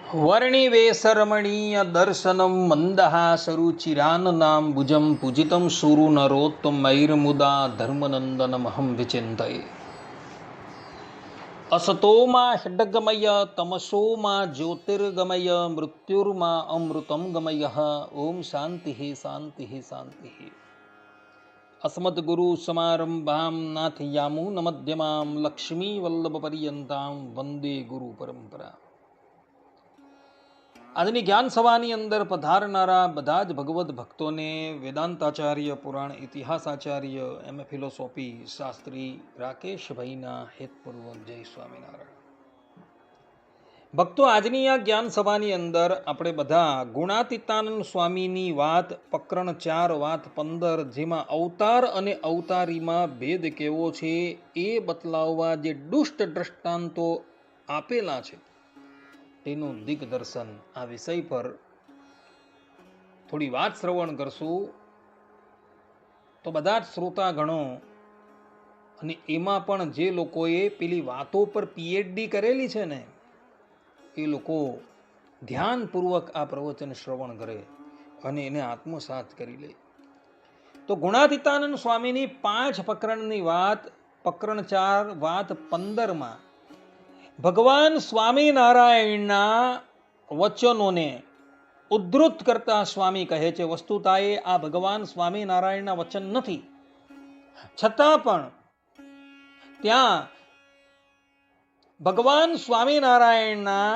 વર્ણિવેશરમણીય દર્શનમ મંદહાસરુચિરાનનામ ભુજમ પૂજિતમ સુરુ નરોત્તમૈર્મુદા ધર્મનંદનમહં વિચિંતયે. અસતોમાં ષડગમય તમસોમાં જ્યોતિર્ગમય મૃત્યુર્મા અમૃતમ ગમય. ઓમ શાંતિ શાંતિ શાંતિ. અસ્મદ્ગુરુ સમારંભામ નાથયામૂનમધ્યમામ લક્ષ્મી વલ્લભ પર્યંતામ વંદે ગુરુ પરંપરા. આજની જ્ઞાન સભાની અંદર પધારનારા બધા જ ભગવદ્ ભક્તોને વેદાંતાચાર્ય, પુરાણ ઇતિહાસાચાર્ય, એમ ફિલોસોફી શાસ્ત્રી રાકેશભાઈના હેતપૂર્વક જય સ્વામિનારાયણ. ભક્તો, આજની આ જ્ઞાન સભાની અંદર આપણે બધા ગુણાતીતાનંદ સ્વામીની વાત પ્રકરણ 4 વાત 15, જેમાં અવતાર અને અવતારીમાં ભેદ કેવો છે એ બતલાવવા જે દુષ્ટ દ્રષ્ટાંતો આપેલા છે તેનું દિગ્દર્શન, આ વિષય પર થોડી વાત શ્રવણ કરશું તો બધા જ શ્રોતાગણો, અને એમાં પણ જે લોકોએ પેલી વાતો પર PhD કરેલી છે ને, એ લોકો ધ્યાનપૂર્વક આ પ્રવચન શ્રવણ કરે અને એને આત્મસાત કરી લે. તો ગુણાતીતાનંદ સ્વામીની 5 પ્રકરણની વાત પ્રકરણ 4 વાત 15માં ભગવાન સ્વામિનારાયણના વચનોને ઉદ્ધૃત કરતા સ્વામી કહે છે, વસ્તુતા એ આ ભગવાન સ્વામિનારાયણના વચન નથી, છતાં પણ ત્યાં ભગવાન સ્વામિનારાયણના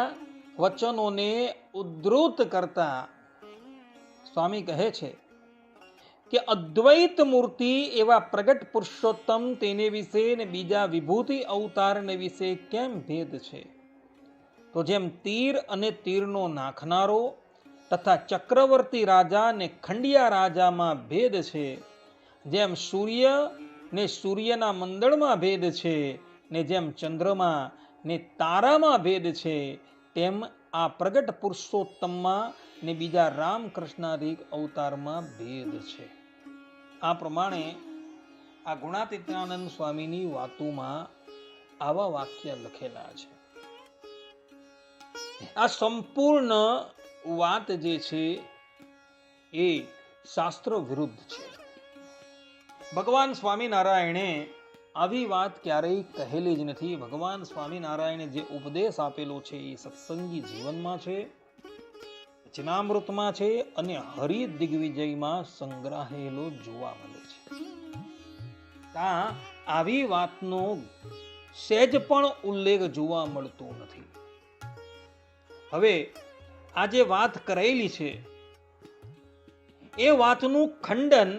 વચનોને ઉદ્ધૃત કરતા સ્વામી કહે છે કે અદ્વૈત મૂર્તિ એવા પ્રગટ પુરુષોત્તમ, તેને વિશે ને બીજા વિભૂતિ અવતારને વિશે કેમ ભેદ છે? તો જેમ તીર અને તીરનો નાખનારો તથા ચક્રવર્તી રાજા ને ખંડિયા રાજામાં ભેદ છે, જેમ સૂર્ય ને સૂર્યના મંડળમાં ભેદ છે, ને જેમ ચંદ્રમાં ને તારામાં ભેદ છે, તેમ આ પ્રગટ પુરુષોત્તમમાં ને બીજા રામકૃષ્ણાદિક અવતારમાં ભેદ છે. આ પ્રમાણે આ ગુણાતીતાનંદ સ્વામીની વાતોમાં આવા વાક્ય લખેલા છે. આ સંપૂર્ણ વાત જે છે એ શાસ્ત્ર વિરુદ્ધ છે. ભગવાન સ્વામિનારાયણે આવી વાત ક્યારેય કહેલી જ નથી. ભગવાન સ્વામિનારાયણે જે ઉપદેશ આપેલો છે એ સત્સંગી જીવનમાં છે, વચનામૃતમાં છે અને હરિ દિગ્વિજયમાં સંગ્રહાયેલો જોવા મળે છે. ત્યાં આવી વાતનો સહેજ પણ ઉલ્લેખ જોવા મળતો નથી. હવે આ જે વાત કરેલી છે એ વાતનું ખંડન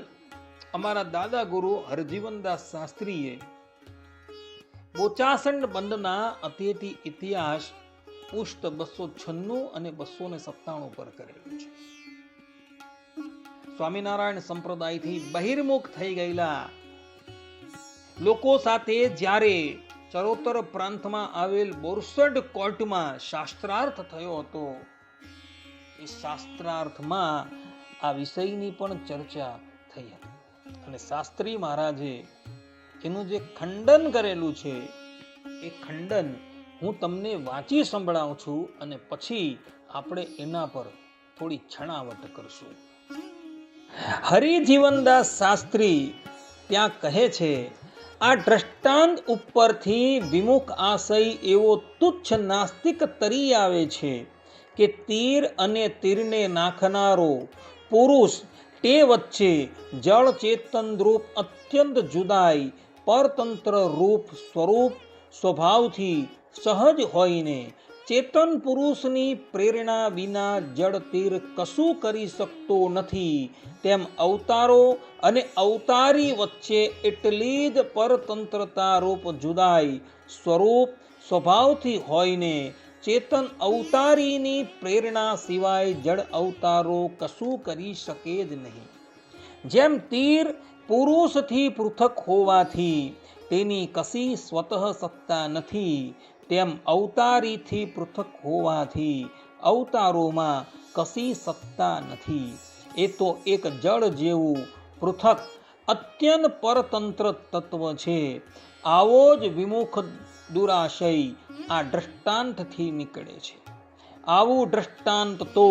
અમારા દાદા ગુરુ હરજીવનદાસ શાસ્ત્રીએ બોચાસંડ બંધના અતિથિ ઇતિહાસ પુષ્ટ 296 અને 297 પર કરેલું છે. સ્વામિનારાયણ સંપ્રદાયથી બહિર્મુખ થઈ ગયેલા લોકો સાથે જ્યારે ચરોતર પ્રાંતમાં આવેલ બોરસદ કોર્ટમાં શાસ્ત્રાર્થ થયો હતો, એ શાસ્ત્રાર્થમાં આ વિષયની પણ ચર્ચા થઈ હતી અને શાસ્ત્રી મહારાજે એનું જે ખંડન કરેલું છે એ ખંડન હું તમને વાંચી સંભળાવું છું અને પછી આપણે એના પર થોડી છણાવટ કરશું. હરિજીવનદાસ શાસ્ત્રી ત્યાં કહે છે, આ દ્રષ્ટાંત ઉપરથી વિમુખ આશય એવો તુચ્છ નાસ્તિક તરી આવે છે કે તીર અને તીરને નાખનારો પુરુષ તે વચ્ચે જળ ચેતન રૂપ અત્યંત જુદાઈ પરતંત્ર રૂપ સ્વરૂપ સ્વભાવથી સહજ હોઈને ચેતન પુરુષની પ્રેરણા વિના જળ તીર કશું કરી શકતો નથી, તેમ અવતારો અને અવતારી વચ્ચે એટલી જ પરતંત્રતા રૂપ જુદાઈ સ્વરૂપ સ્વભાવથી હોઈને ચેતન અવતારીની પ્રેરણા સિવાય જળ અવતારો કશું કરી શકે જ નહીં. જેમ તીર પુરુષથી પૃથક હોવાથી તેની કશી સ્વતઃ સત્તા નથી, તેમ અવતારીથી પૃથક હોવાથી અવતારોમાં કશી સત્તા નથી. એ તો એક જળ જેવું પૃથક અત્યંત પરતંત્ર તત્વ છે. આવો જ વિમુખ દુરાશય આ દ્રષ્ટાંતથી નીકળે છે. આવું દ્રષ્ટાંત તો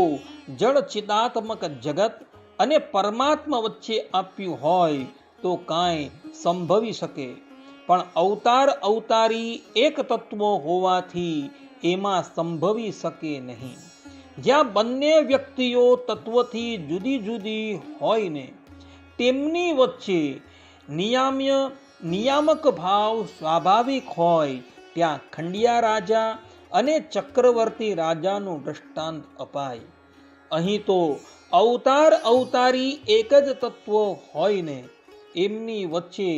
જળ ચિદાત્મક જગત અને પરમાત્મા વચ્ચે આપ્યું હોય તો કાંઈ સંભવી શકે, પણ અવતાર અવતારી એક તત્વ હોવાથી એમાં સંભવી શકે નહીં. જ્યાં બંને વ્યક્તિઓ તત્વથી જુદી જુદી હોય ને તેમની વચ્ચે નિયામક ભાવ સ્વાભાવિક હોય, ત્યાં ખંડિયા રાજા અને ચક્રવર્તી રાજાનું દ્રષ્ટાંત અપાય. અહીં તો અવતાર અવતારી એક જ તત્વ હોય ને એમની વચ્ચે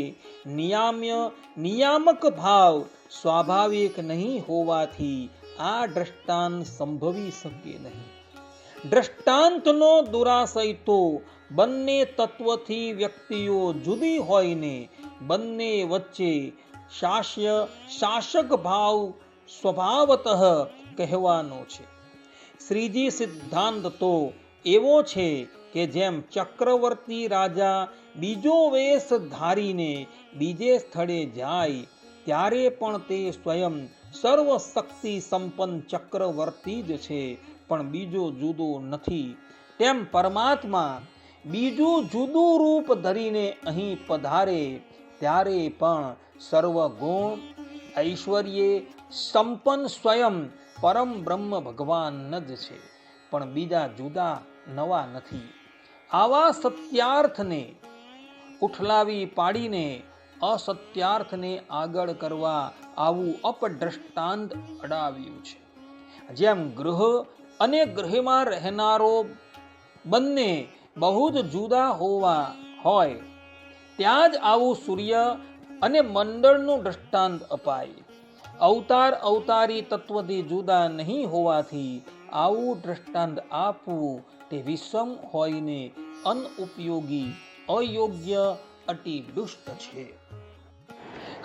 નિયામક ભાવ સ્વાભાવિક નહીં હોવાથી આ દ્રષ્ટાંત સંભવી શકે નહીં. દ્રષ્ટાંતનો દુરાશય તો બંને તત્વથી વ્યક્તિઓ જુદી હોય ને બંને વચ્ચે શાસક ભાવ સ્વભાવતઃ કહેવાનો છે. શ્રીજી સિદ્ધાંત તો એવો છે કે જેમ ચક્રવર્તી રાજા બીજો વેશ ધારીને બીજે સ્થળે જાય ત્યારે પણ તે સ્વયં સર્વશક્તિ સંપન્ન ચક્રવર્તી જ છે, પણ બીજો જુદો નથી. તેમ પરમાત્મા બીજું જુદું રૂપ ધરીને અહીં પધારે ત્યારે પણ સર્વગુણ ઐશ્વર્ય સંપન્ન સ્વયં પરમ બ્રહ્મ ભગવાન જ છે, પણ બીજા જુદા નવા નથી. આવા સત્યાર્થને ઉઠલાવી પાડીને અસત્યાર્થને આગળ કરવા આવું અપદ્રષ્ટાંત અડાવ્યું છે. જેમ ગૃહ અને ગૃહમાં રહેનારો બંને બહુ જ જુદા હોય ત્યાં જ આવું સૂર્ય અને મંડળનું દ્રષ્ટાંત અપાય. અવતાર અવતારી તત્વથી જુદા નહીં હોવાથી આવું દ્રષ્ટાંત આપવું તે વિષમ હોઈને અનઉપયોગી અયોગ્ય અતિ દુષ્ટ છે.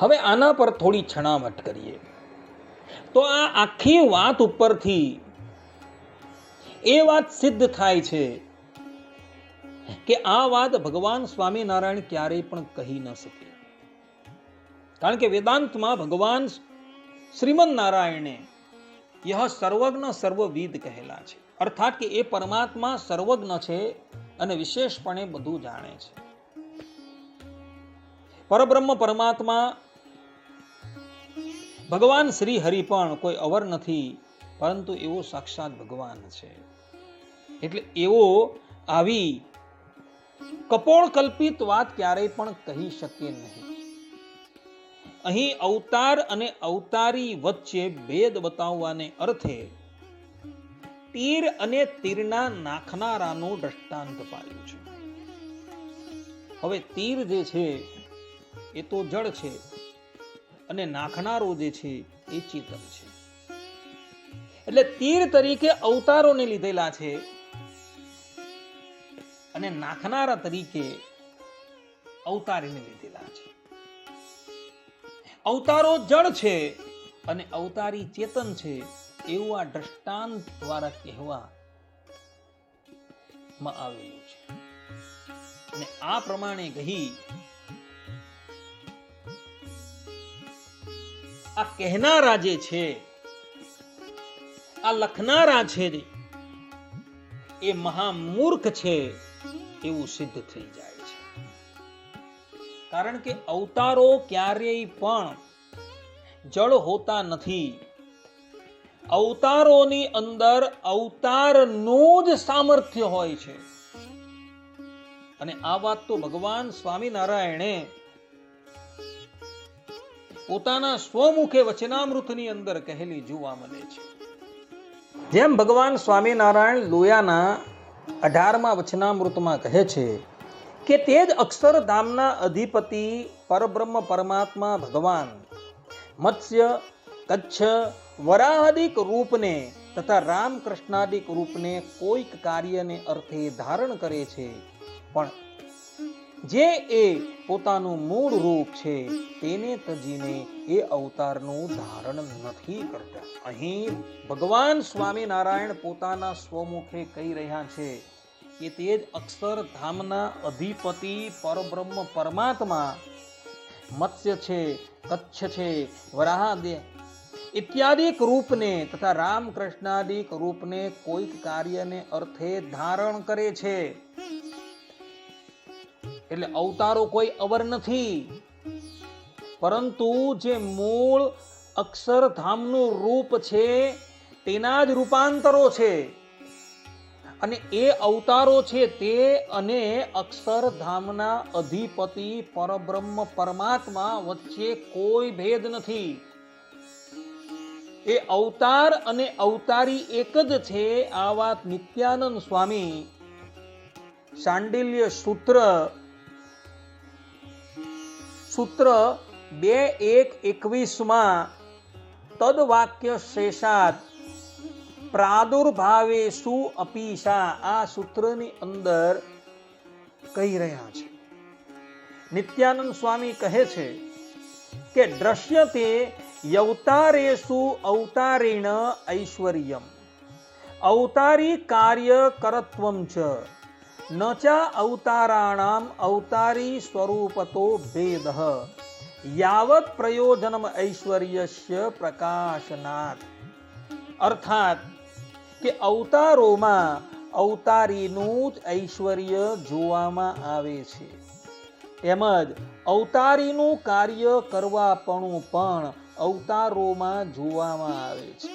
હવે આના પર થોડી છણાવટ કરીએ તો આ આખી વાત ઉપરથી એ વાત સિદ્ધ થાય છે કે આ વાત ભગવાન સ્વામિનારાયણ ક્યારેય પણ કહી ન શકે. કારણ કે વેદાંતમાં ભગવાન શ્રીમન નારાયણે યહ સર્વજ્ઞ સર્વવિદ કહેલા છે. અર્થાત કે એ પરમાત્મા સર્વજ્ઞ છે અને વિશેષપણે બધું જાણે છે. પરબ્રહ્મ પરમાત્મા ભગવાન શ્રી હરિ પણ કોઈ અવર નથી, પરંતુ એવો સાક્ષાત ભગવાન છે. એટલે એવો આવી કપોળ કલ્પિત વાત ક્યારેય પણ કહી શકે નહીં. અહીં અવતાર અને અવતારી વચ્ચે ભેદ બતાવવાને અર્થે તીર અને તીરના નાખનારાનું દ્રષ્ટાંત પાડ્યું છે. હવે તીર જે છે એ તો જળ છે અને નાખનારો જે છે એ ચેતન છે. એટલે તીર તરીકે અવતારોને લીધેલા છે અને નાખનારા તરીકે અવતારીને લીધેલા છે. અવતારો જળ છે અને અવતારી ચેતન છે એવું આ દ્રષ્ટાંત દ્વારા કહેવામાં આવેલું છે. અને આ પ્રમાણે કહી આ કહેનારા જે છે, આ લખનારા છે એ મહામૂર્ખ છે એવું સિદ્ધ થઈ જાય છે. કારણ કે અવતારો ક્યારેય પણ જળ હોતા નથી. અવતારોની અંદર અવતારનું જ સામર્થ્ય હોય છે. અને આ વાત તો ભગવાન સ્વામિનારાયણે પોતાના સ્વમુખે વચનામૃતની અંદર કહેલી જોવા મળે છે. જેમ ભગવાન સ્વામિનારાયણ લોયાના 18મા વચનામૃતમાં કહે છે કે તે જ અક્ષરધામના અધિપતિ પરબ્રહ્મ પરમાત્મા ભગવાન મત્સ્ય કચ્છ વરાહાદિક રૂપને તથા રામકૃષ્ણાદિક રૂપને કોઈક કાર્યને અર્થે ધારણ કરે છે, પણ જે એ પોતાનું મૂળ રૂપ છે તેને તજીને એ અવતારનું ધારણ નથી કરતા. અહીં ભગવાન સ્વામિનારાયણ પોતાના સ્વમુખે કહી રહ્યા છે કે તે જ અક્ષરધામના અધિપતિ પરબ્રહ્મ પરમાત્મા મત્સ્ય છે, કચ્છ છે, વરાહાદિ ઇત્યાદિક રૂપને તથા રામકૃષ્ણાદિક રૂપને કોઈક કાર્યને અર્થે ધારણ કરે છે. એટલે અવતારો કોઈ અવર નથી, પરંતુ જે મૂળ અક્ષરધામનું રૂપ છે તેના જ રૂપાંતરો છે. અને એ અવતારો છે તે અને અક્ષરધામના અધિપતિ પરબ્રહ્મ પરમાત્મા વચ્ચે કોઈ ભેદ નથી. એ અવતાર અને અવતારી એક જ છે. આ વાત નિત્યાનંદ સ્વામી શાંડિલ્ય સૂત્ર 2:1-21 તદવાક્ય શેષાત પ્રાદુર્ભાવેષુ અપીશા, આ સૂત્રની અંદર કહી રહ્યા છે. નિત્યાનંદ સ્વામી કહે છે કે દ્રશ્યતે યવતારેષુ અવતારેણ ઐશ્વર્યમ અવતારી કાર્ય કરત્વમ ચ ન ચા અવતારાણામ અવતારી સ્વરૂપતો ભેદઃ યાવત પ્રયોજનમ ઐશ્વર્યસ્ય પ્રકાશનાત. અર્થાત કે અવતારોમાં અવતારીનું જ ઐશ્વર્ય જોવામાં આવે છે, તેમજ અવતારીનું કાર્ય કરવાપણું પણ અવતારોમાં જોવામાં આવે છે.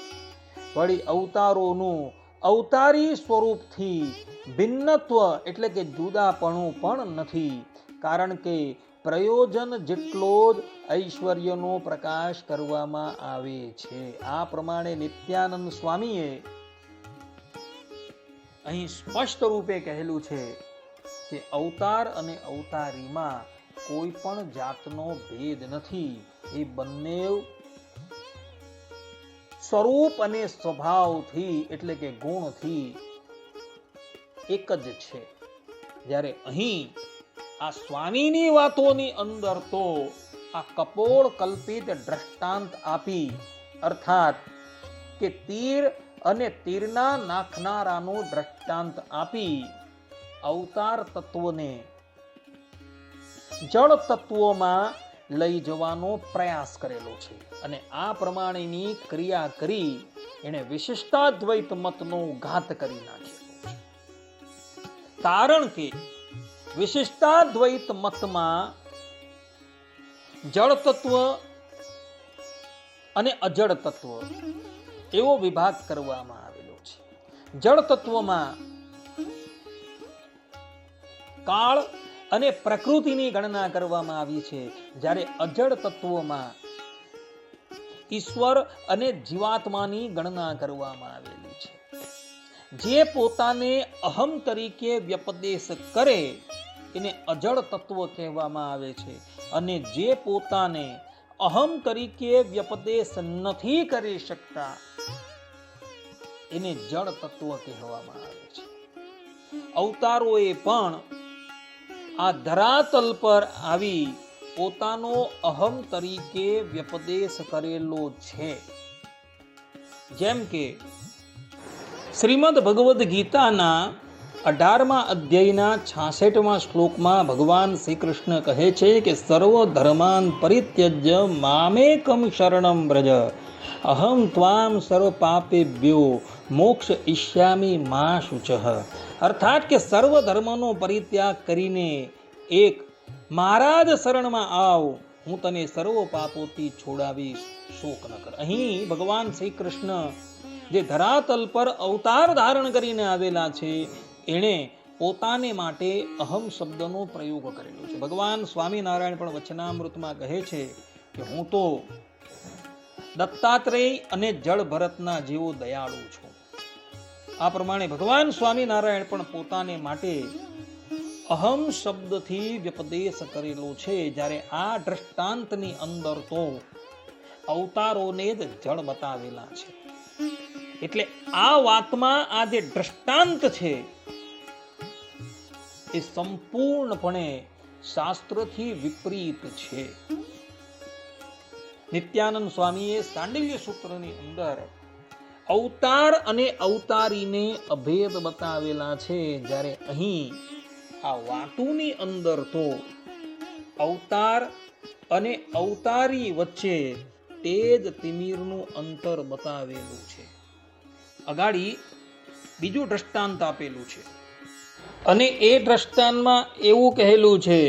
વળી અવતારોનું અવતારી સ્વરૂપથી ભિન્નત્વ એટલે કે જુદાપણું પણ નથી, કારણ કે પ્રયોજન જેટલો જ ઐશ્વર્યનો પ્રકાશ કરવામાં આવે છે. આ પ્રમાણે નિત્યાનંદ સ્વામીએ અહીં સ્પષ્ટ રૂપે કહેલું છે કે અવતાર અને અવતારીમાં કોઈ પણ જાતનો ભેદ નથી. એ બંને સ્વરૂપ અને સ્વભાવથી એટલે કે ગુણથી એક જ છે. જ્યારે અહીં આ સ્વામીની વાતોની અંદર તો આ કપોળ કલ્પિત દ્રષ્ટાંત આપી, અર્થાત કે તીર અને તીરના નાખનારાનું દ્રષ્ટાંત આપી અવતાર તત્વને જળ તત્વોમાં લઈ જવાનો પ્રયાસ કરેલો છે. અને આ પ્રમાણેની ક્રિયા કરી એને વિશિષ્ટાદ્વૈત મતનો ઘાત કરી નાખ્યો. કારણ કે વિશિષ્ટાદ્વૈત મતમાં જળ તત્વ અને અજળ તત્વ એવો વિભાગ કરવામાં આવેલો છે. જળ તત્વમાં કાળ અને પ્રકૃતિની ગણના કરવામાં આવી છે, જ્યારે અજળ તત્વમાં ઈશ્વર અને જીવાત્માની ગણના કરવામાં આવેલી છે. જે પોતાને અહમ તરીકે વ્યપદેશ કરે એને અજળ તત્વ કહેવામાં આવે છે, અને જે પોતાને અહમ તરીકે વ્યપદેશ નથી કરી શકતા એને જળ તત્વ કહેવામાં આવે છે. અવતારોએ પણ આ ધરાતલ પર આવી પોતાનો અહમ તરીકે વ્યપદેશ કરેલો છે. જેમ કે શ્રીમદ ભગવદ્ ગીતાના 18મા અધ્યાયના 66મા શ્લોકમાં ભગવાન શ્રી કૃષ્ણ કહે છે કે સર્વ ધર્માન પરિત્યજ્ય મામેકમ શરણમ વ્રજ અહમ ત્વામ સર્વ પાપેભ્યો મોક્ષ ઈષ્યામિ મા શુચઃ. અર્થાત કે સર્વ ધર્મનો પરિત્યાગ કરીને એક મારા જ શરણમાં આવ, હું તને સર્વ પાપોથી છોડાવીશ, શોક ન કર. અહીં ભગવાન શ્રી કૃષ્ણ જે ધરાતલ પર અવતાર ધારણ કરીને આવેલા છે એણે પોતાને માટે અહમ શબ્દનો પ્રયોગ કરેલો છે. ભગવાન સ્વામિનારાયણ પણ વચનામૃતમાં કહે છે કે હું તો દત્તાત્રેય અને જળ ભરતના જેવો દયાળુ છું. આ પ્રમાણે ભગવાન સ્વામિનારાયણ પણ પોતાને માટે અહમ શબ્દથી વ્યપદેશ કરેલો છે. જ્યારે આ દ્રષ્ટાંતની અંદર તો અવતારોને જ જળ બતાવેલા છે. એટલે આ વાતમાં આ જે દ્રષ્ટાંત છે એ સંપૂર્ણપણે શાસ્ત્રથી વિપરીત છે. નિત્યાનંદ સ્વામીએ શાંડિલ્ય સૂત્રની અંદર અવતાર અને અવતારીને અભેદ બતાવેલા છે, જ્યારે અહીં આ વાતોની અંદર તો અવતાર અને અવતારી વચ્ચે તેજ તિમિરનું અંતર બતાવેલું છે. અગાડી બીજું દ્રષ્ટાંત આપેલું છે અને એ દ્રષ્ટાંતમાં એવું કહેલું છે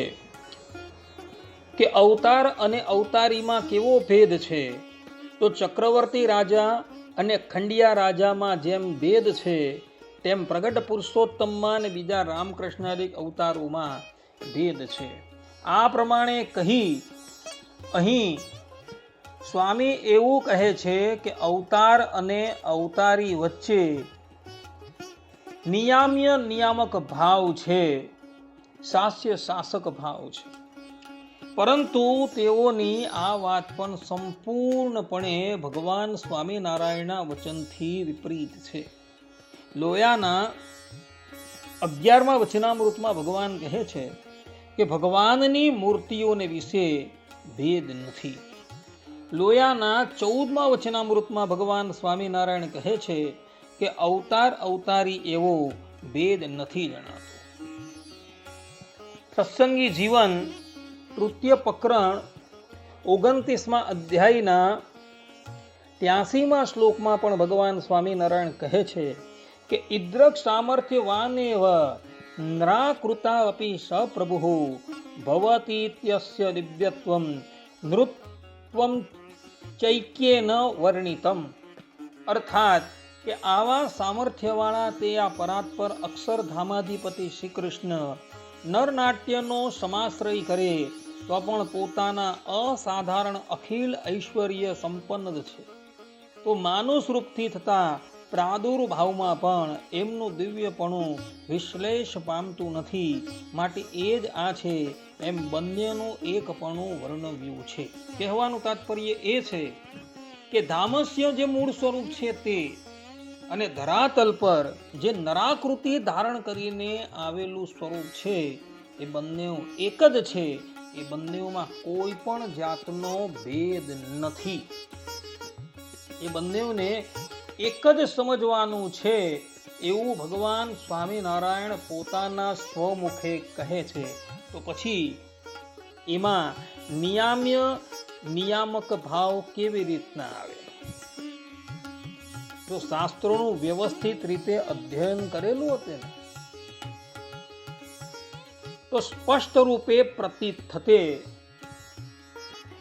કે અવતાર અને અવતારીમાં કેવો ભેદ છે. તો ચક્રવર્તી રાજા અને ખંડિયા રાજામાં જેમ ભેદ છે તેમ પ્રગટ પુરુષોત્તમમાં અને બીજા રામકૃષ્ણાદિક અવતારોમાં ભેદ છે. આ પ્રમાણે કહી અહીં સ્વામી એવું કહે છે કે અવતાર અને અવતારી વચ્ચે નિયામ્ય નિયામક ભાવ છે, શાસ્ય શાસક ભાવ છે. પરંતુ તેઓની આ વાત પણ સંપૂર્ણપણે ભગવાન સ્વામિનારાયણના વચનથી વિપરીત છે. લોયાના 11મા વચનામૃતમાં ભગવાન કહે છે કે ભગવાનની મૂર્તિઓને વિશે ભેદ નથી. લોયાના 14મા વચનામૃતમાં ભગવાન સ્વામિનારાયણ કહે છે કે અવતાર અવતારી એવો ભેદ નથી જણાતો. સત્સંગી જીવન તૃતીય પ્રકરણ 29મા અધ્યાયના 83મા શ્લોકમાં પણ ભગવાન સ્વામિનારાયણ કહે છે કે ઇદ્રક સામર્થ્યવાનેવ નરાકૃતાવપી સપ્રભુઃ ભવતીત્યસ્ય દિવ્યત્વં નૃત્વં ચૈક્યેન વર્ણિતમ. અર્થાત કે આવા સામર્થ્યવાળા તે આ પરાત્પર અક્ષરધામાધિપતિ શ્રી કૃષ્ણ નરનાટ્યનો સમાશ્રય કરે તો પણ પોતાના અસાધારણ અખિલ ઐશ્વર્ય સંપન્ન છે. તો માનુષ રૂપથી થતા પ્રાદુર્ભાવમાં પણ એમનું દિવ્યપણું વિશ્લેષ પામતું નથી. માટે એ જ આ છે એમ બંનેનું એકપણું વર્ણવ્યું છે. કહેવાનું તાત્પર્ય એ છે કે ધામસ્ય જે મૂળ સ્વરૂપ છે તે અને ધરાતલ પર જે નરાકૃતિ ધારણ કરીને આવેલું સ્વરૂપ છે એ બંને એક જ છે. એ બંનેમાં કોઈ પણ જાતનો ભેદ નથી. એ બંનેને એક જ સમજવાનું છે એવું ભગવાન સ્વામિનારાયણ પોતાના સ્વમુખે કહે છે. તો પછી એમાં નિયામ્ય નિયામક ભાવ કેવી રીતના આવે? જો શાસ્ત્રોનું વ્યવસ્થિત રીતે અધ્યયન કરેલું હતું ને તો સ્પષ્ટ રૂપે પ્રતીત થતે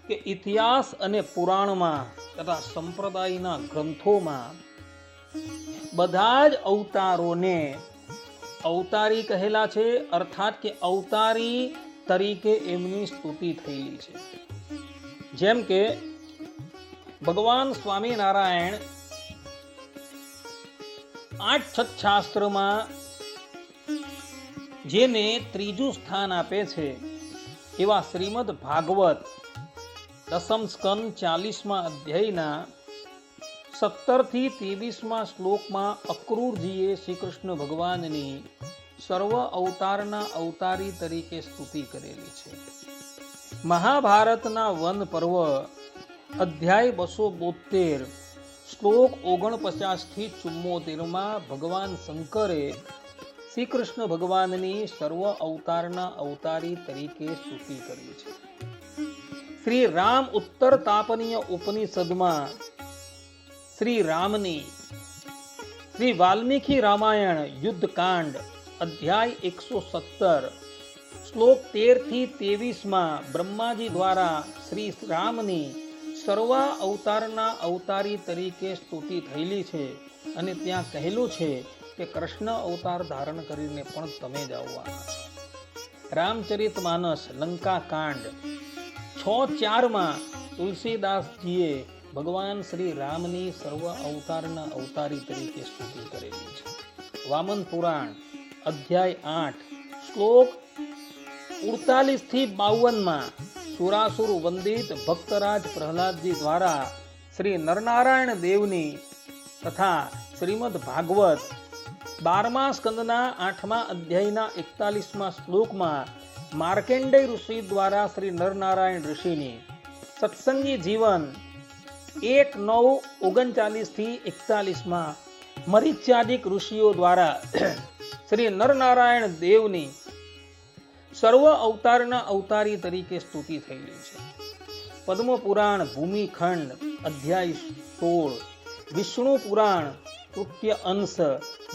કે ઇતિહાસ અને પુરાણમાં તથા સંપ્રદાયના ગ્રંથોમાં બધા જ અવતારોને અવતારી કહેલા છે. અર્થાત કે અવતારી તરીકે એમની સ્તુતિ થયેલી છે. જેમ કે ભગવાન સ્વામિનારાયણ 8 છત્શાસ્ત્રમાં જેને ત્રીજું સ્થાન આપે છે એવા શ્રીમદ ભાગવત 10મ સ્કંદ 40મા અધ્યાયના 17 થી 23મા શ્લોકમાં અક્રૂરજીએ શ્રી કૃષ્ણ ભગવાનની સર્વ અવતારના અવતારી તરીકે સ્તુતિ કરેલી છે. મહાભારતના વન પર્વ અધ્યાય 272 શ્લોક 49 થી 74માં ભગવાન શંકરે શ્રી કૃષ્ણ ભગવાનની સર્વ અવતારના અવતારી તરીકે સ્તુતિ કરી છે. શ્રી રામ ઉત્તર તાપનીય ઉપનિષદમાં શ્રી રામની શ્રી વાલ્મીકી રામાયણ યુદ્ધકાંડ અધ્યાય 117 શ્લોક 13 થી 23માં બ્રહ્માજી દ્વારા શ્રી રામની સર્વ અવતારના અવતારી તરીકે સ્તુતિ થયેલી છે. અને ત્યાં કહેલું છે કે કૃષ્ણ અવતાર ધારણ કરીને પણ તમે જ આવવાના છો. રામચરિત માનસ લંકા કાંડ 6:4માં તુલસીદાસજીએ ભગવાન શ્રી રામની સર્વ અવતારના અવતારી તરીકે સ્તુતિ કરેલી છે. વામન પુરાણ અધ્યાય 8 શ્લોક 48 થી 52માં સુરાસુર વંદિત ભક્તરાજ પ્રહલાદજી દ્વારા શ્રી નરનારાયણ દેવની તથા શ્રીમદ ભાગવત 12મા સ્કંદના 8મા અધ્યાયના 41મા શ્લોકમાં માર્કેન્ડેય ઋષિ દ્વારા શ્રી નરનારાયણ ઋષિની સત્સંગી જીવન 1:9:39 થી 41માં મરીચ્યાદિક ઋષિઓ દ્વારા શ્રી નરનારાયણ દેવની સર્વ અવતારના અવતારી તરીકે સ્તુતિ થયેલી છે. પદ્મ પુરાણ ભૂમિખંડ અધ્યાય 16, વિષ્ણુ પુરાણ તૃતીય અંશ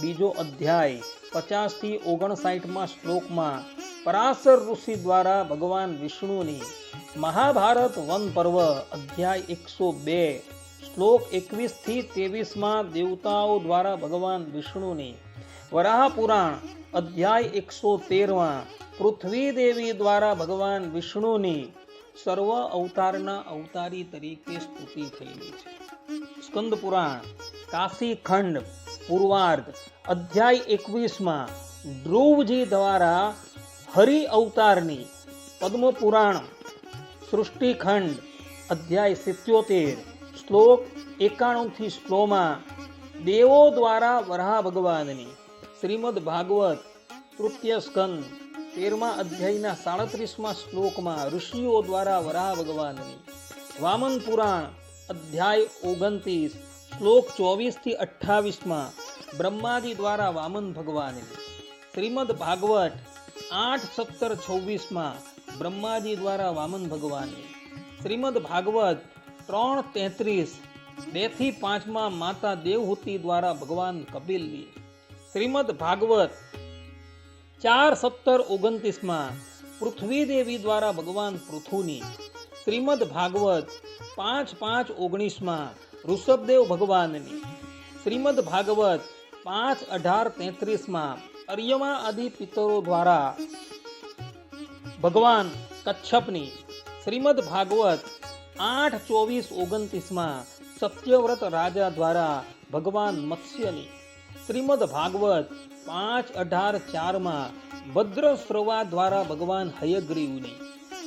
બીજો અધ્યાય 50 થી 59 શ્લોકમાં પરાશર ઋષિ દ્વારા ભગવાન વિષ્ણુની મહાભારત વન પર્વ અધ્યાય 102 શ્લોક 21 થી 23 દેવતાઓ દ્વારા ભગવાન વિષ્ણુની વરાહ પુરાણ અધ્યાય 113 પૃથ્વી દેવી દ્વારા ભગવાન વિષ્ણુની સર્વ અવતારના અવતારી તરીકે સ્તુતિ થયેલી છે. સ્કંદ પુરાણ કાશી ખંડ પૂર્વાર્ધ અધ્યાય 21 ધ્રુવજી દ્વારા હરિ અવતારની પદ્મ પુરાણ સૃષ્ટિખંડ અધ્યાય 77 શ્લોક 91 થી 100 દેવો દ્વારા વરાહ ભગવાનની શ્રીમદ ભાગવત તૃતીય સ્કંદ 13મા અધ્યાયના 37મા શ્લોકમાં ઋષિઓ દ્વારા વરાહ ભગવાનની વામન પુરાણ અધ્યાય 29 શ્લોક 24 થી 28 બ્રહ્માજી દ્વારા વામન ભગવાનની શ્રીમદ ભાગવત 8:17-26 બ્રહ્માજી દ્વારા વામન ભગવાનની શ્રીમદ ભાગવત 3:33 2-5 માતા દેવહૂતિ દ્વારા ભગવાન કપિલની શ્રીમદ ભાગવત 4:17-29 પૃથ્વી દેવી દ્વારા ભગવાન પૃથુની શ્રીમદ ભાગવત 5:5-19 ઋષભદેવ ભગવાનની શ્રીમદ ભાગવત 5:18-33 અર્યમા આદિ પિતરો દ્વારા ભગવાન કચ્છપની શ્રીમદ ભાગવત 8:24-29 સત્યવ્રત રાજા દ્વારા ભગવાન મત્સ્યની શ્રીમદ ભાગવત 5:18-4 ભદ્રશ્રવા દ્વારા ભગવાન હયગ્રીવની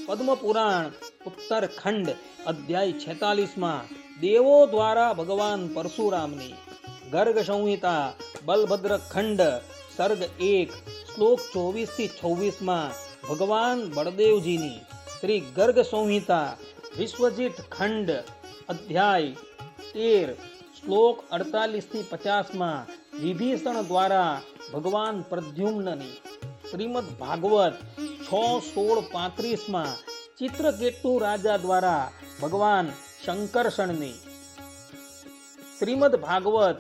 પદ્મ પુરાણ ઉત્તરખંડ અધ્યાય 46 દેવો દ્વારા ભગવાન પરશુરામની ગર્ગ સંહિતા બલભદ્ર ખંડ સર્ગ 1 શ્લોક 24-26 ભગવાન બળદેવજીની શ્રી ગર્ગ સંહિતા વિશ્વજીત ખંડ અધ્યાય 13 શ્લોક 48-50 વિભીષણ દ્વારા ભગવાન પ્રદ્યુમ્નની શ્રીમદ ભાગવત 6:16-35 ચિત્રકેતુ રાજા દ્વારા ભગવાન શંકરષણની શ્રીમદ ભાગવત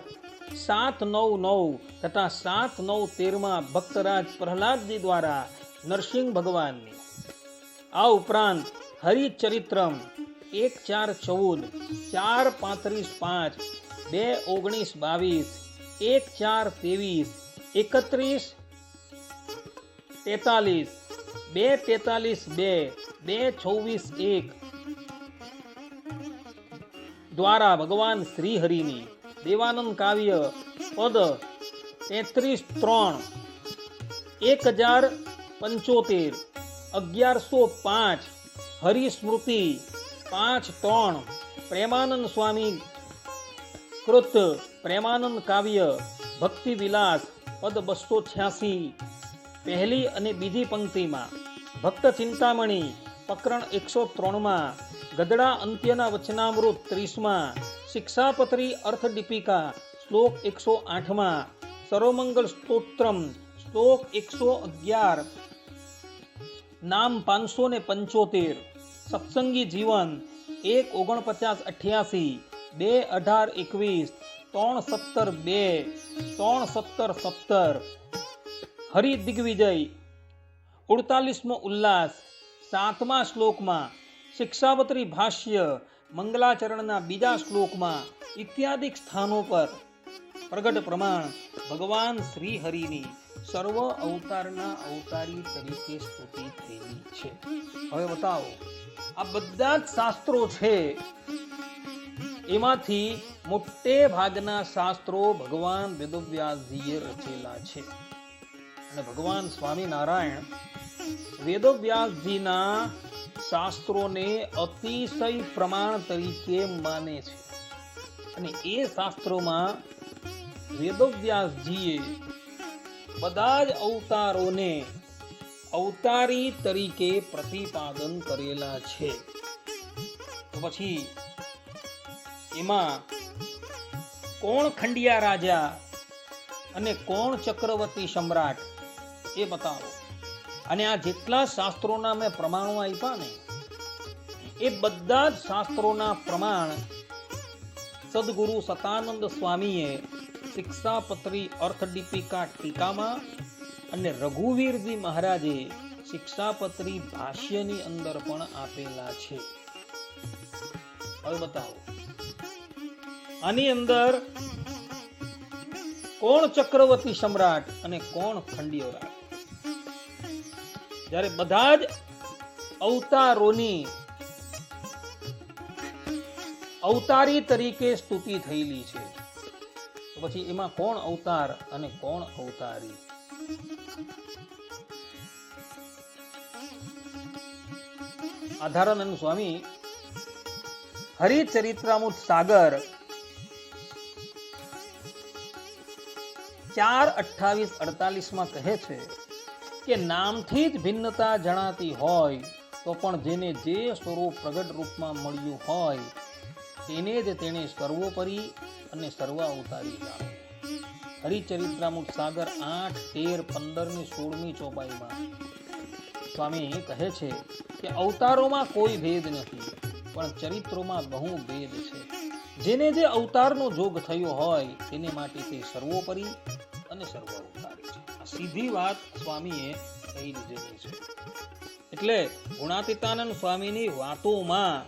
7:9-9 તથા 7:9-13 ભક્તરાજ પ્રહલાદજી દ્વારા નરસિંહ ભગવાનની. આ ઉપરાંત હરિચરિત્રમ 1:4-14 4:35-5 2:19-22 1:4-23 31:43 2:43-2 2:26-1 દ્વારા ભગવાન શ્રી હરિની દેવાનંદ કાવ્ય પદ 33:3 1075 1105 હરિસ્મૃતિ 5:3 પ્રેમાનંદ સ્વામી કૃત પ્રેમાનંદ કાવ્ય ભક્તિ વિલાસ પદ 286 પહેલી અને બીજી પંક્તિમાં ભક્ત ચિંતામણી પ્રકરણ 103 ગદડા અંત્યના વચનામૃત 30 શિક્ષાપત્રી અર્થ દીપિકા શ્લોક 108 સર્વમંગલ સ્તોત્રમ શ્લોક 111 નામ 575 સત્સંગી જીવન 1:49-88 2:18-21 3:17-2 3:17-17 હરિ દિગ્વિજય 48મો ઉલ્લાસ 7મા શ્લોકમાં શિક્ષાપત્રી ભાષ્ય મંગલાચરણના બીજા શ્લોકમાં ઇત્યાદિ સ્થાનો પર પ્રગટ પ્રમાણ ભગવાન શ્રી હરિની સર્વ અવતારના અવતારી તરીકે સ્તુતિ થયેલી છે. હવે બતાવો, આ બધા જ શાસ્ત્રો છે એમાંથી મોટે ભાગના શાસ્ત્રો ભગવાન વેદવ્યાસજીએ રચેલા છે અને ભગવાન સ્વામિનારાયણ વેદવ્યાસજીના શાસ્ત્રોને અતિશય પ્રમાણ તરીકે માને છે અને એ શાસ્ત્રોમાં વેદવ્યાસજીએ બધા જ અવતારોને અવતારી તરીકે પ્રતિપાદન કરેલા છે. તો પછી એમાં કોણ ખંડિયા રાજા અને કોણ ચક્રવર્તી સમ્રાટ એ બતાવો. અને આ જેટલા શાસ્ત્રોના મેં પ્રમાણો આપ્યા ને એ બધા જ શાસ્ત્રોના પ્રમાણ સદગુરુ સતાનંદ સ્વામીએ શિક્ષાપત્રી અર્થ દીપિકા ટીકામાં અને રઘુવીરજી મહારાજે શિક્ષાપત્રી ભાષ્યની અંદર પણ આપેલા છે. હવે બતાવો આની અંદર કોણ ચક્રવર્તી સમ્રાટ અને કોણ ખંડિયો રાજ? જ્યારે બધા જ અવતારોની અવતારી તરીકે સ્તુતિ થયેલી છે, તો પછી એમાં કોણ અવતાર અને કોણ અવતારી? આધારાનંદ સ્વામી હરિચરિત્રામૃત સાગર 4:28-48 કહે છે કે નામથી જ ભિન્નતા જણાતી હોય તો પણ જેને જે સ્વરૂપ પ્રગટ રૂપમાં મળ્યું હોય તેને જ તેણે સર્વોપરી અને સર્વાવતારી જાણે. હરિચરિત્રામૃત સાગર 8, 13, 15 ની 16મી ચોપાઈમાં સ્વામી કહે છે કે અવતારોમાં કોઈ ભેદ નથી, પણ ચરિત્રોમાં બહુ ભેદ છે. જેને જે અવતારનો જોગ થયો હોય તેને માટે તે સર્વોપરી અને સર્વાવતારી છે. આ સીધી વાત સ્વામીએ કહી દીધેલી છે. એટલે ગુણાતીતાનંદ સ્વામીની વાતોમાં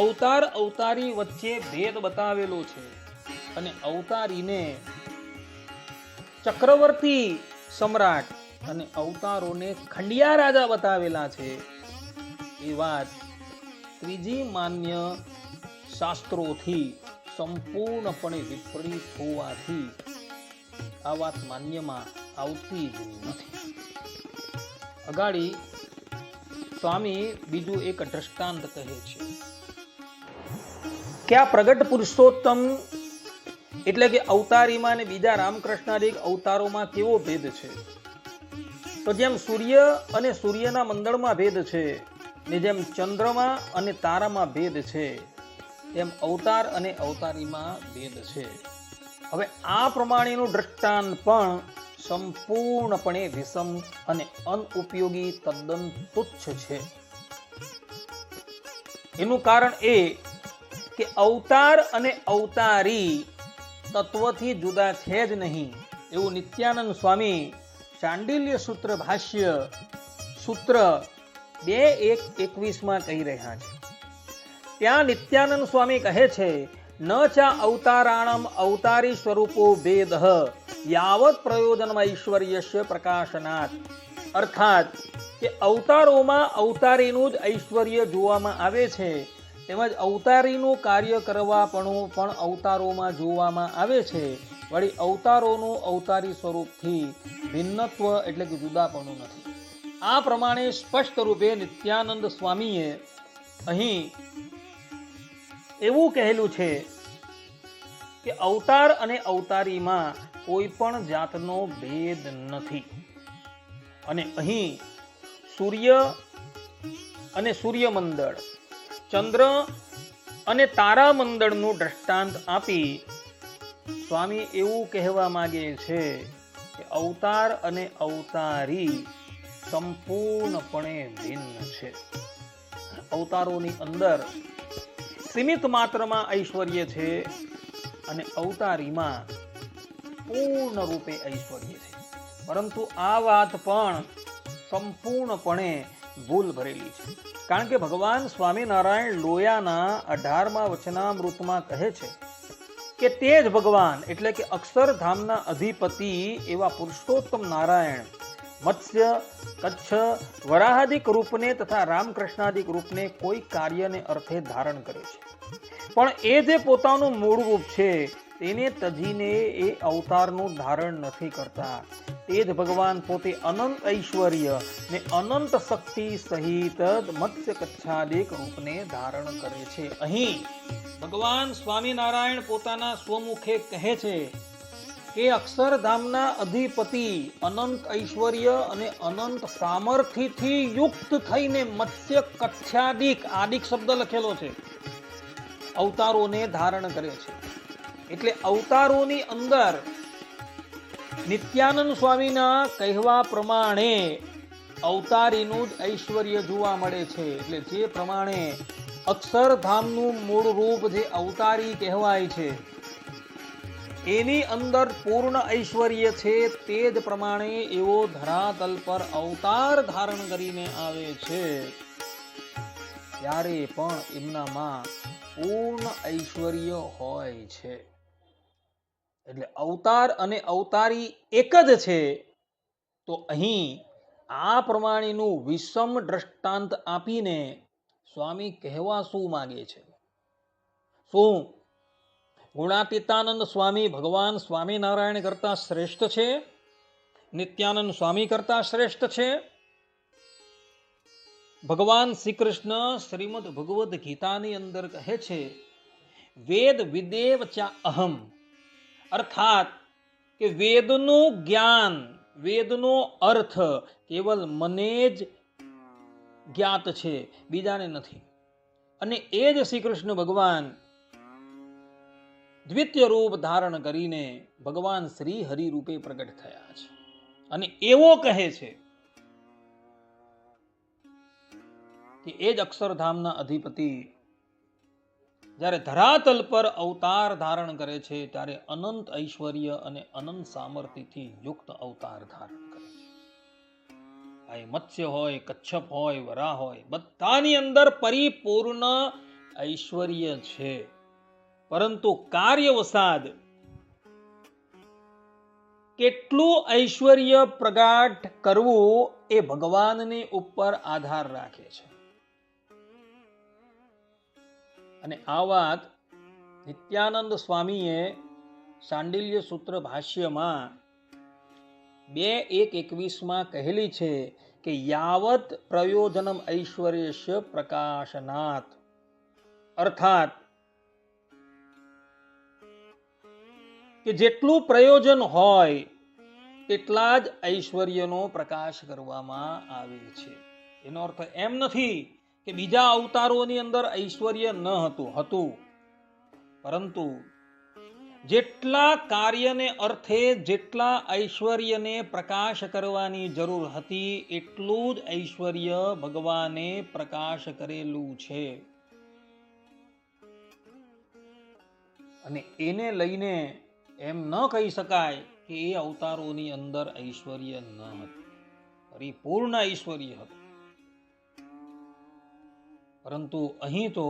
અવતાર અવતારી વચ્ચે ભેદ બતાવેલો છે અને અવતારીને ચક્રવર્તી સમ્રાટ અને અવતારોને ખંડિયા રાજા બતાવેલા છે. એ વાત ત્રીજી માન્ય શાસ્ત્રોથી સંપૂર્ણપણે વિપરીત હોવાથી આ વાત માન્યમાં આવતી જ નથી. અગાડી સ્વામી બીજું એક દ્રષ્ટાંત કહે છે કે આ પ્રગટ પુરુષોત્તમ એટલે કે અવતારીમાં અને બીજા રામકૃષ્ણાદિક અવતારોમાં કેવો ભેદ છે? તો જેમ સૂર્ય અને સૂર્યના મંડળમાં ભેદ છે, ને જેમ ચંદ્રમાં અને તારામાં ભેદ છે, તેમ અવતાર અને અવતારીમાં ભેદ છે. હવે આ પ્રમાણેનું દ્રષ્ટાંત પણ સંપૂર્ણપણે વિષમ અને અનઉપયોગી તદ્દન તુચ્છ છે. એનું કારણ એ કે અવતાર અને અવતારી તત્વથી જુદા છે જ નહીં, એવું નિત્યાનંદ સ્વામી ચાંડિલ્ય સૂત્ર ભાષ્ય સૂત્ર 2:1-21 કહી રહ્યા છે. ત્યાં નિત્યાનંદ સ્વામી કહે છે ન ચા અવતારાણમ અવતારી સ્વરૂપો ભેદ યાવત પ્રયોજનમાં ઐશ્વર્યસ્ય પ્રકાશનાત. અર્થાત કે અવતારોમાં અવતારીનું જ ઐશ્વર્ય જોવામાં આવે છે, તેમજ અવતારીનું કાર્ય કરવા પણ અવતારોમાં જોવામાં આવે છે. વળી અવતારોનું અવતારી સ્વરૂપથી ભિન્નત્વ એટલે કે જુદાપણું નથી. આ પ્રમાણે સ્પષ્ટ રૂપે નિત્યાનંદ સ્વામીએ અહીં એવું કહેલું છે કે અવતાર અને અવતારીમાં કોઈ પણ જાતનો ભેદ નથી. અને અહીં સૂર્ય અને સૂર્યમંડળ, ચંદ્ર અને તારામંડળનું દ્રષ્ટાંત આપી સ્વામી એવું કહેવા માંગે છે કે અવતાર અને અવતારી સંપૂર્ણપણે ભિન્ન છે. અવતારોની અંદર સીમિત માત્રામાં ઐશ્વર્ય છે અને અવતારીમાં પૂર્ણ રૂપે ઐશ્વર્ય છે. પરંતુ આ વાત પણ સંપૂર્ણપણે ભૂલ ભરેલી છે. કારણ કે ભગવાન સ્વામિનારાયણ લોયાના 18મા વચનામૃતમાં કહે છે કે તે જ ભગવાન એટલે કે અક્ષરધામના અધિપતિ એવા પુરુષોત્તમ નારાયણ મત્સ્ય, કચ્છ, વરાહાદિક રૂપને તથા રામકૃષ્ણાદિક રૂપને કોઈ કાર્યને અર્થે ધારણ કરે છે. પણ એ જે પોતાનું મૂળ રૂપ છે તેને તજીને એ અવતારનું ધારણ નથી કરતા. તે જ ભગવાન પોતે અનંત ઐશ્વર્ય ને અનંત શક્તિ સહિત મત્સ્ય કચ્છાદિક રૂપને ધારણ કરે છે. અહીં ભગવાન સ્વામિનારાયણ પોતાના સ્વમુખે કહે છે કે અક્ષરધામના અધિપતિ અનંત ઐશ્વર્ય અને અનંત સામર્થ્યથી યુક્ત થઈને મત્સ્ય કચ્છાદિક આદિક શબ્દ લખેલો છે અવતારોને ધારણ કરે છે. એટલે અવતારોની અંદર નિત્યાનંદ સ્વામીના કહેવા પ્રમાણે અવતારીનું જ ઐશ્વર્ય જોવા મળે છે. એટલે જે પ્રમાણે અક્ષરધામનું મૂળ રૂપ જે અવતારી કહેવાય છે એની અંદર પૂર્ણ ઐશ્વર્ય છે, તે જ પ્રમાણે એવો ધરાતલ પર અવતાર ધારણ કરીને આવે છે ત્યારે પણ એમનામાં પૂર્ણ ઐશ્વર્ય હોય છે. એટલે અવતાર અને અવતારી એક જ છે. તો અહીં આ પ્રમાણેનું વિષમ દ્રષ્ટાંત આપીને સ્વામી કહેવા શું માગે છે? શું ગુણાતીતાનંદ સ્વામી ભગવાન સ્વામિનારાયણ કરતા શ્રેષ્ઠ છે? નિત્યાનંદ સ્વામી કરતા શ્રેષ્ઠ છે? ભગવાન શ્રી કૃષ્ણ શ્રીમદ ભગવદ્ ગીતાની અંદર કહે છે વેદ વિદેવ ચા અહમ, અર્થાત કે વેદનું જ્ઞાન, વેદનો અર્થ કેવલ મને જ જ્ઞાત છે, બીજાને નથી. અને એ જ શ્રી કૃષ્ણ ભગવાન દ્વિતીય રૂપ ધારણ કરીને ભગવાન શ્રી હરિ રૂપે પ્રગટ થયા છે. અને એવો કહે છે કે એ જ અક્ષરધામના અધિપતિ જ્યારે ધરાતલ પર અવતાર ધારણ કરે છે ત્યારે અનંત ઐશ્વર્ય અને અનંત સામર્થ્યથી યુક્ત અવતાર ધારણ કરે છે. આ મત્સ્ય હોય, કચ્છપ હોય, વરાહ હોય, બધાની અંદર પરિપૂર્ણ ઐશ્વર્ય છે. પરંતુ કાર્યવસાદ કેટલું ઐશ્વર્ય પ્રગટ કરવું એ ભગવાનની ઉપર આધાર રાખે છે. અને આ વાત નિત્યાનંદ સ્વામીએ શાંડિલ્ય સૂત્ર ભાષ્યમાં 2:1:21 કહેલી છે કે યાવત પ્રયોજનમ ઐશ્વર્યસ્ય પ્રકાશનાત, અર્થાત કે જેટલું પ્રયોજન હોય તેટલા જ ઐશ્વર્યનો પ્રકાશ કરવામાં આવે છે. એનો અર્થ એમ નથી કે બીજા અવતારોની અંદર ઐશ્વર્ય ન હતું, પરંતુ જેટલા કાર્યને અર્થે જેટલા ઐશ્વર્યને પ્રકાશ કરવાની જરૂર હતી એટલું જ ઐશ્વર્ય ભગવાને પ્રકાશ કરેલું છે. અને એને લઈને એમ ન કહી શકાય કે એ અવતારોની અંદર ઐશ્વર્ય ન હતું, પરિપૂર્ણ ઐશ્વર્ય હતું. પરંતુ અહીં તો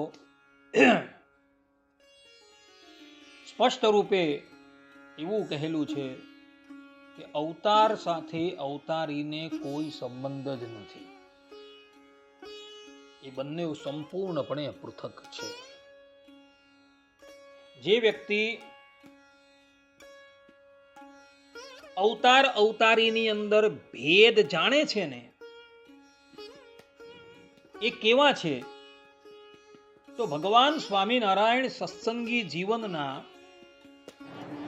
સ્પષ્ટ રૂપે એવું કહેલું છે કે અવતાર સાથે અવતારીને કોઈ સંબંધ જ નથી. એ બંને સંપૂર્ણપણે પૃથક છે. જે વ્યક્તિ અવતાર અવતારીની અંદર ભેદ જાણે છે ને એ કેવા છે? તો ભગવાન સ્વામિનારાયણ સત્સંગી જીવનના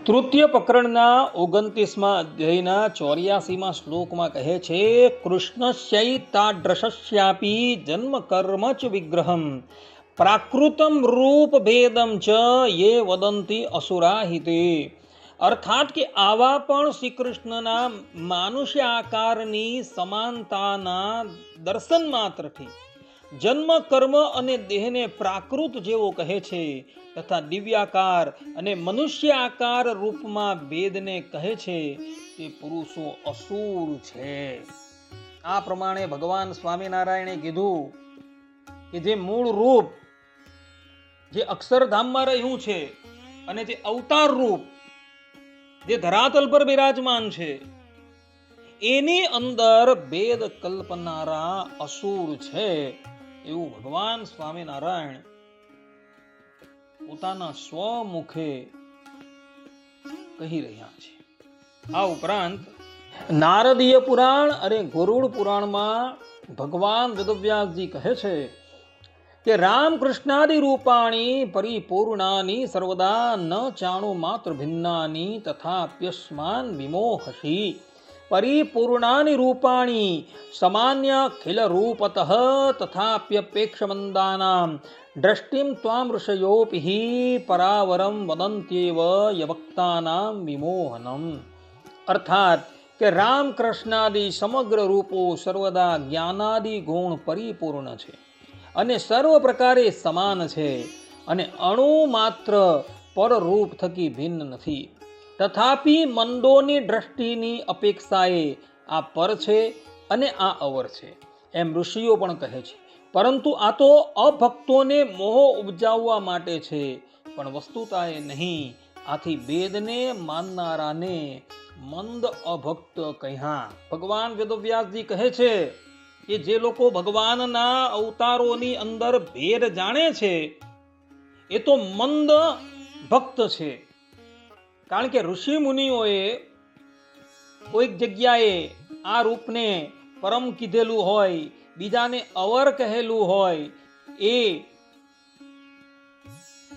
તૃતીય પ્રકરણના 29મા અધ્યાયના 84મા શ્લોકમાં કહે છે કૃષ્ણસ્યૈતાડ્રશસ્યાપી જન્મ કર્મ ચ વિગ્રહમ પ્રાકૃતમ રૂપ ભેદમ ચ યે વદંતી અસુરાહિતે. અર્થાત કે આવા પણ શ્રી કૃષ્ણના માનુષ્ય આકારની સમાનતાના દર્શન માત્રથી જન્મ કર્મ અને દેહને પ્રાકૃત જેવો કહે છે તથા દિવ્યાકાર અને મનુષ્ય આકાર રૂપમાં ભેદને કહે છે તે પુરુષો અસુર છે. આ પ્રમાણે ભગવાન સ્વામિનારાયણે કીધું કે જે મૂળ રૂપ જે અક્ષરધામમાં રહ્યું છે અને જે અવતાર રૂપ જે ધરાતલ પર બિરાજમાન છે એની અંદર ભેદ કલ્પનારા અસુર છે એવું ભગવાન સ્વામિનારાયણ પોતાના સ્વમુખે કહી રહ્યા છે. આ ઉપરાંત નારદીય પુરાણ અને ગરુડ પુરાણમાં ભગવાન વેદવ્યાસજી કહે છે કે રામકૃષ્ણાદિ રૂપાણી પરિપૂર્ણાની સર્વદા ન ચાણુ માત્ર ભિન્નાની તથાપ્યસ્માન વિમોહસી પરિપૂર્ણાની રૂપાણી સમાન્ય ખિલ રૂપતઃ તથાપ્યપેક્ષમંદાનામ દ્રષ્ટિમ ત્વામ ઋષયોપિ પરાવરમ વદંત્યેવ યવક્તાનામ વિમોહનમ. અર્થાત કે રામ કૃષ્ણાદિ સમગ્ર રૂપો સર્વદા જ્ઞાનાદિ ગુણ પરિપૂર્ણ છે અને સર્વ પ્રકારે સમાન છે અને અણુ માત્ર પરરૂપ થકી ભિન્ન નથી. તથાપી મંદોની દ્રષ્ટિની અપેક્ષાએ આ પર છે અને આ અવર છે એમ ઋષિઓ પણ કહે છે. પરંતુ આ તો અભક્તોને મોહ ઉપજાવવા માટે છે, પણ વસ્તુતા એ નહીં. આથી વેદને માનનારાને મંદ અભક્ત કહ્યા. ભગવાન વેદવ્યાસજી કહે છે કે જે લોકો ભગવાનના અવતારોની અંદર ભેદ જાણે છે એ તો મંદ ભક્ત છે. કારણ કે ઋષિ મુનિઓએ કોઈક જગ્યાએ આ રૂપને પરમ કીધેલું હોય, બીજાને અવર કહેલું હોય, એ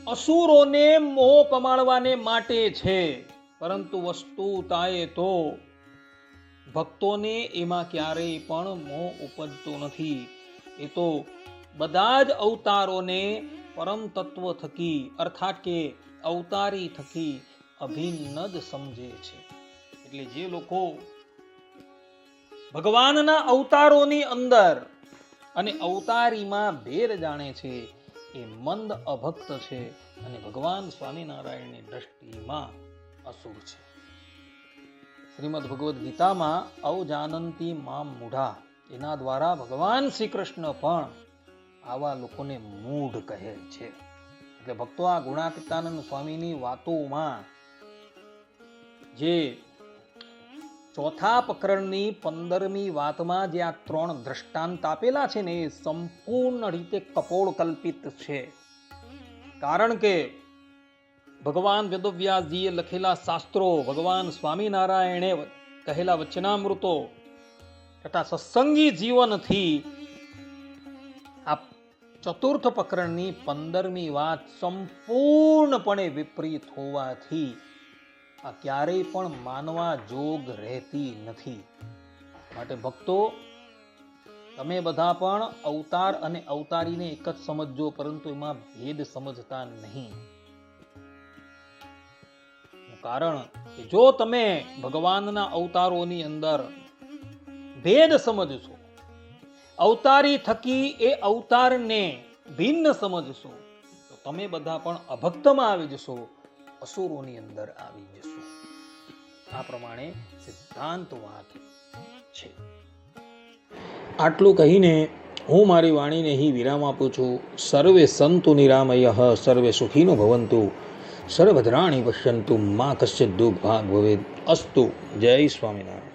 અસુરોને મોહ પમાડવાને માટે છે. પરંતુ વસ્તુતાએ તો ભક્તોને એમાં ક્યારેય પણ મોહ ઉપજતો નથી. એ તો બધા જ અવતારોને પરમ તત્વ થકી અર્થાત કે અવતારી થકી અભિન્ન જ સમજે છે. એટલે જે લોકો ભગવાનના અવતારોની અંદર અને અવતારીમાં ભેદ જાણે છે એ મંદ અભક્ત છે અને ભગવાન સ્વામિનારાયણની દ્રષ્ટિમાં અસુર છે. શ્રીમદ ભગવદ્ ગીતામાં અવજાનંતી મામ મૂઢા એના દ્વારા ભગવાન શ્રી કૃષ્ણ પણ આવા લોકોને મૂઢ કહે છે. એટલે ભક્તો આ ગુણાતીતાનંદ સ્વામીની વાતોમાં જે ચોથા પ્રકરણની 15મી વાતમાં જે આ 3 દ્રષ્ટાંત આપેલા છે ને એ સંપૂર્ણ રીતે કપોળ કલ્પિત છે. કારણ કે ભગવાન વેદવ્યાસજીએ લખેલા શાસ્ત્રો, ભગવાન સ્વામિનારાયણે કહેલા વચનામૃતો તથા સત્સંગી જીવનથી આ ચતુર્થ પ્રકરણની 15મી વાત સંપૂર્ણપણે વિપરીત હોવાથી આ ક્યારેય પણ માનવા જોગ રહેતી નથી. માટે ભક્તો, તમે બધા પણ અવતાર અને અવતારીને એક જ સમજજો, પરંતુ એમાં ભેદ સમજતા નહીં. કારણ કે જો તમે ભગવાનના અવતારોની અંદર ભેદ સમજશો, અવતારી થકી એ અવતારને ભિન્ન સમજશો, તો તમે બધા પણ અભક્તમાં આવી જશો, અસુરોની અંદર આવી જશો. આ પ્રમાણે સિદ્ધાંત વાત છે. આટલું કહીને હું મારી વાણીને અહીં વિરામ આપું છું. સર્વે સંતુ નિરામયઃ, સર્વે સુખીનો ભવંતુ, સર્વભદ્રાણિ પશ્યન્તુ, મા કશ્ચિદ દુઃખ ભાગ ભવેદ. અસ્તુ. જય સ્વામિનારાયણ.